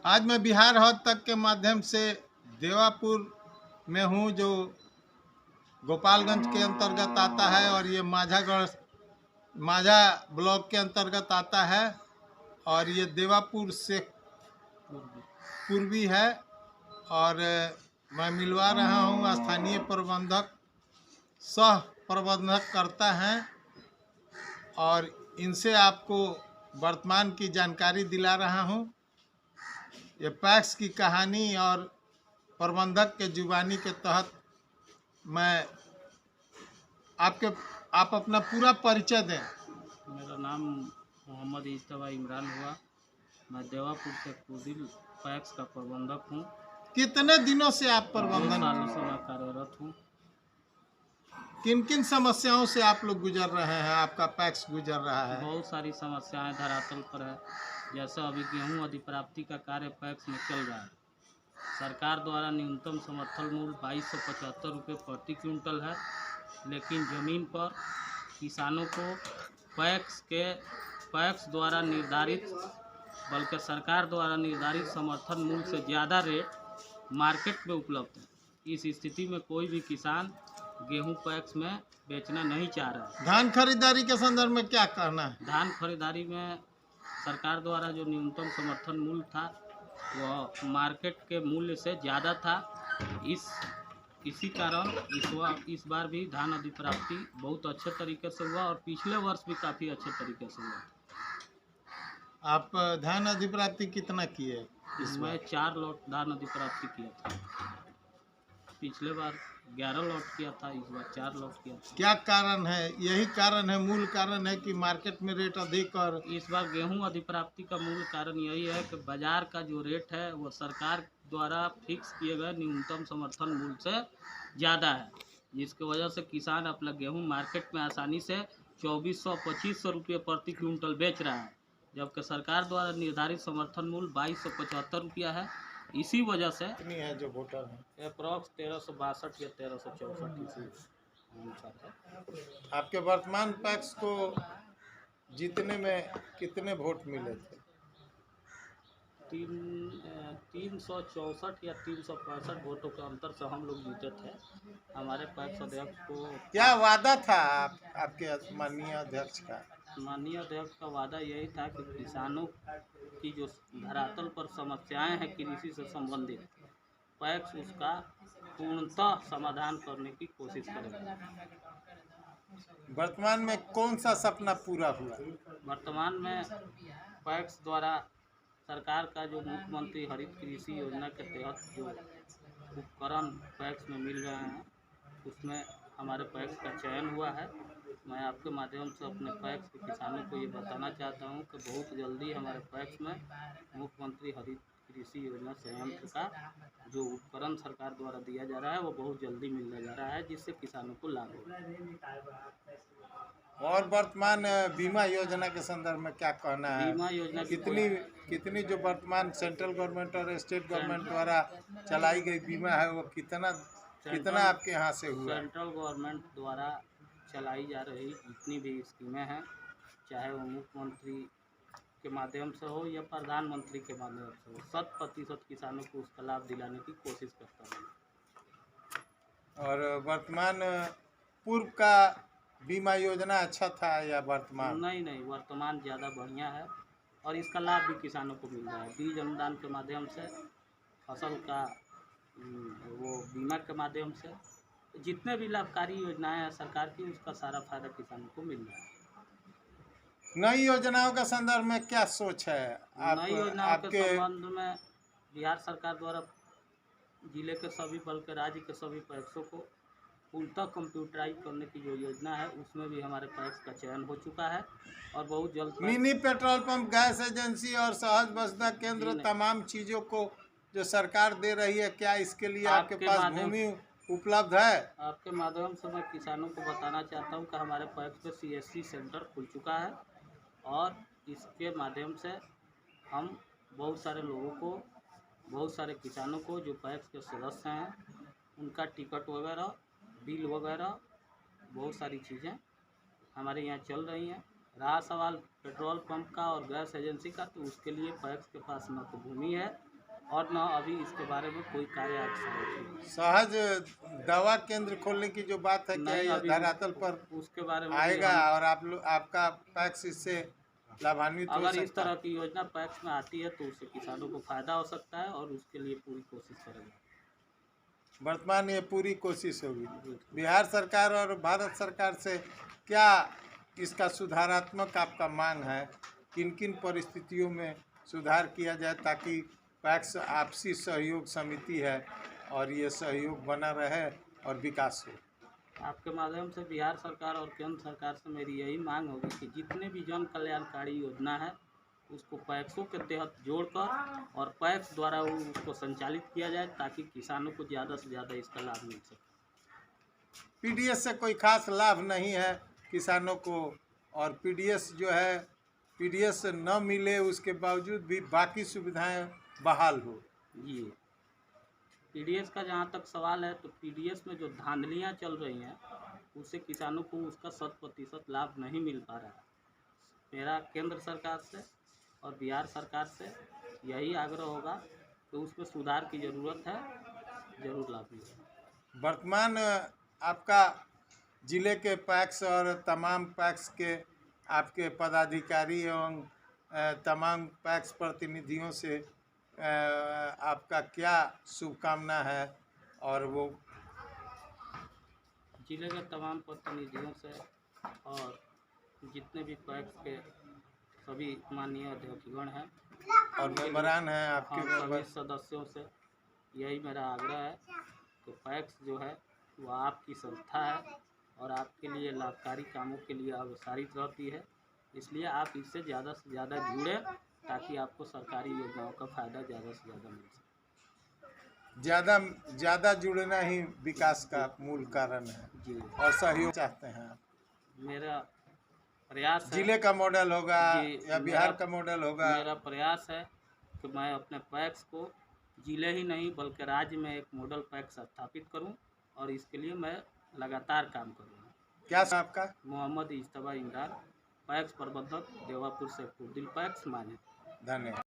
आज मैं बिहार हद तक के माध्यम से देवापुर में हूँ, जो गोपालगंज के अंतर्गत आता है और ये माझा ब्लॉक के अंतर्गत आता है और ये देवापुर से पूर्वी है। और मैं मिलवा रहा हूँ स्थानीय प्रबंधक, सह प्रबंधक करता हैं और इनसे आपको वर्तमान की जानकारी दिला रहा हूँ। ये पैक्स की कहानी और प्रबंधक के जुबानी के तहत मैं आप अपना पूरा परिचय दें। मेरा नाम मोहम्मद इज्तवा इमरान हुआ। मैं देवापुर से कुदिल पैक्स का प्रबंधक हूँ। कितने दिनों से आप 2 प्रबंधन, सालों से मैं कार्यरत हूँ। किन किन समस्याओं से आप लोग गुजर रहे हैं, आपका पैक्स गुजर रहा है? बहुत सारी समस्याएं धरातल पर है। जैसे अभी गेहूं अधिप्राप्ति का कार्य पैक्स में चल रहा है। सरकार द्वारा न्यूनतम समर्थन मूल्य 2275 रुपये प्रति क्विंटल है, लेकिन ज़मीन पर किसानों को पैक्स द्वारा निर्धारित, बल्कि सरकार द्वारा निर्धारित समर्थन मूल्य से ज़्यादा रेट मार्केट में उपलब्ध है। इस स्थिति में कोई भी किसान गेहूं पैक्स में बेचना नहीं चाह रहा है। धान खरीदारी के संदर्भ में क्या कहना है? धान खरीदारी में सरकार द्वारा जो न्यूनतम समर्थन मूल्य था वह मार्केट के मूल्य से ज़्यादा था। इसी कारण इस बार भी धान अधिप्राप्ति बहुत अच्छे तरीके से हुआ और पिछले वर्ष भी काफ़ी अच्छे तरीके से हुआ। आप धान अधिप्राप्ति कितना किए? मैं 4 लॉट धान अधिप्राप्ति किया था। पिछले बार 11 लॉट किया था, इस बार 4 लॉट किया था। क्या कारण है? यही कारण है, मूल कारण है कि मार्केट में रेट अधिक? और इस बार गेहूं अधिप्राप्ति का मूल कारण यही है कि बाजार का जो रेट है वो सरकार द्वारा फिक्स किए गए न्यूनतम समर्थन मूल्य से ज़्यादा है, जिसकी वजह से किसान अपना गेहूं मार्केट में आसानी से 2400-2500 रुपये प्रति क्विंटल बेच रहा है, जबकि सरकार द्वारा निर्धारित समर्थन मूल्य 2275 रुपया है। इसी वजह से कितनी है जो वोटर है? अप्रॉक्स 1362 या 1364 इसी अनुसार है। आपके वर्तमान पैक्स को जीतने में कितने वोट मिले थे? 364 या 365 वोटों के अंतर से हम लोग जीते थे। हमारे पैक्स अध्यक्ष को क्या वादा था आपके माननीय अध्यक्ष का? माननीय अध्यक्ष का वादा यही था कि किसानों की जो धरातल पर समस्याएं हैं कृषि से संबंधित, पैक्स उसका पूर्णतः समाधान करने की कोशिश करेगा। वर्तमान में कौन सा सपना पूरा हुआ? वर्तमान में पैक्स द्वारा सरकार का जो मुख्यमंत्री हरित कृषि योजना के तहत जो उपकरण पैक्स में मिल रहे हैं, उसमें हमारे पैक्स का चयन हुआ है। मैं आपके माध्यम से अपने पैक्स के किसानों को ये बताना चाहता हूँ कि बहुत जल्दी हमारे पैक्स में मुख्यमंत्री हरित कृषि योजना संयंत्र का जो उपकरण सरकार द्वारा दिया जा रहा है वो बहुत जल्दी मिलने जा रहा है, जिससे किसानों को लाभ होगा। और वर्तमान बीमा योजना के संदर्भ में क्या कहना है? बीमा योजना कितनी जो वर्तमान सेंट्रल गवर्नमेंट और स्टेट गवर्नमेंट द्वारा चलाई गई बीमा है वो कितना आपके यहाँ से हुआ? सेंट्रल गवर्नमेंट द्वारा चलाई जा रही जितनी भी स्कीमें हैं, चाहे वो मुख्यमंत्री के माध्यम से हो या प्रधानमंत्री के माध्यम से हो, 100% किसानों को उसका लाभ दिलाने की कोशिश करता हूँ। और वर्तमान पूर्व का बीमा योजना अच्छा था या वर्तमान? नहीं, वर्तमान ज़्यादा बढ़िया है और इसका लाभ भी किसानों को मिल रहा है। बीज अनुदान के माध्यम से, फसल का वो बीमा के माध्यम से, जितने भी लाभकारी योजनाएं हैं सरकार की, उसका सारा फायदा किसानों को मिल रहा है। नई योजनाओं के संदर्भ में क्या सोच है? नई योजनाओं के संबंध में बिहार सरकार द्वारा जिले के सभी बल्कि राज्य के सभी पैक्सों को पूर्णतः कंप्यूटराइज करने की जो योजना है उसमें भी हमारे पैक्स का चयन हो चुका है और बहुत जल्द mini petrol pump, gas agency और सहज बसदा केंद्र, तमाम चीज़ों को जो सरकार दे रही है, क्या इसके लिए आपके पास भूमि उपलब्ध है? आपके माध्यम से मैं किसानों को बताना चाहता हूं कि हमारे पैक्स पे CSC सेंटर खुल चुका है और इसके माध्यम से हम बहुत सारे लोगों को, बहुत सारे किसानों को जो पैक्स के सदस्य हैं उनका टिकट वगैरह, बिल वगैरह, बहुत सारी चीज़ें हमारे यहाँ चल रही हैं। रहा सवाल पेट्रोल पंप का और गैस एजेंसी का, तो उसके लिए पैक्स के पास न तो भूमि है और न अभी इसके बारे में कोई कार्य आज संगठित है। सहज दवा केंद्र खोलने की जो बात है, क्या नहीं, ये अभी धरातल पर उसके बारे में भी आएगा हम, और आप लोग आपका पैक्स इससे लाभान्वित हो अगर इस सकता तरह है? की योजना पैक्स में आती है तो उससे किसानों को फायदा हो सकता है और उसके लिए पूरी कोशिश करेंगे। वर्तमान ये पूरी कोशिश होगी। बिल्कुल। बिहार सरकार और भारत सरकार से क्या इसका सुधारात्मक आपका मांग है? किन किन परिस्थितियों में सुधार किया जाए ताकि पैक्स आपसी सहयोग समिति है और ये सहयोग बना रहे और विकास हो? आपके माध्यम से बिहार सरकार और केंद्र सरकार से मेरी यही मांग होगी कि जितने भी जन कल्याणकारी योजना है उसको पैक्सों के तहत जोड़कर और पैक्स द्वारा उसको संचालित किया जाए ताकि किसानों को ज़्यादा से ज़्यादा इसका लाभ मिल सके। पीडीएस से कोई खास लाभ नहीं है किसानों को, और पीडीएस जो है, पीडीएस न मिले उसके बावजूद भी बाकी सुविधाएं बहाल हो। जी, पीडीएस का जहाँ तक सवाल है तो पीडीएस में जो धांधलियाँ चल रही हैं उससे किसानों को उसका 100% लाभ नहीं मिल पा रहा है। मेरा केंद्र सरकार से और बिहार सरकार से यही आग्रह होगा कि उसमें सुधार की ज़रूरत है, ज़रूर लाभ मिलेगा। वर्तमान आपका जिले के पैक्स और तमाम पैक्स के आपके पदाधिकारी एवं तमाम पैक्स प्रतिनिधियों से आपका क्या शुभकामना है? और वो जिले के तमाम प्रतिनिधियों से और जितने भी पैक्स के सभी माननीय अध्यक्षगण हैं और मेंबरान हैं आपके हाँ, सभी मेंबर, सदस्यों से यही मेरा आग्रह है कि पैक्स जो है वो आपकी संस्था है और आपके लिए लाभकारी कामों के लिए अवसारित रहती है, इसलिए आप इससे ज़्यादा से ज़्यादा जुड़ें ताकि आपको सरकारी योजनाओं का फ़ायदा ज़्यादा से ज़्यादा मिल सके। ज़्यादा ज़्यादा जुड़ना ही विकास का मूल कारण है जी, और सहयोग चाहते हैं आप। मेरा प्रयास है, जिले का मॉडल होगा जी, या बिहार का मॉडल होगा? मेरा प्रयास है कि मैं अपने पैक्स को जिले ही नहीं बल्कि राज्य में एक मॉडल पैक्स स्थापित करूं और इसके लिए मैं लगातार काम करूंगा। क्या आपका? मोहम्मद इज्तबा इमरान, पैक्स प्रबंधक, देवापुर से दिल पैक्स माने। धन्यवाद।